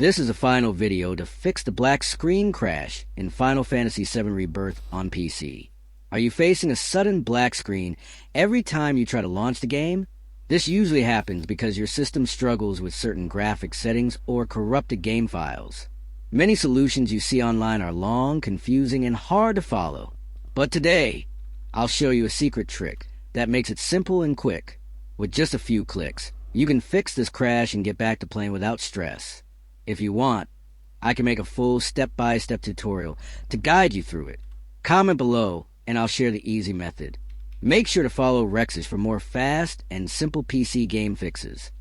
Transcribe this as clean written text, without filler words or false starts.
This is a final video to fix the black screen crash in Final Fantasy VII Rebirth on PC. Are you facing a sudden black screen every time you try to launch the game? This usually happens because your system struggles with certain graphics settings or corrupted game files. Many solutions you see online are long, confusing, and hard to follow. But today, I'll show you a secret trick that makes it simple and quick. With just a few clicks, you can fix this crash and get back to playing without stress. If you want, I can make a full step-by-step tutorial to guide you through it. Comment below and I'll share the easy method. Make sure to follow Rex's for more fast and simple PC game fixes.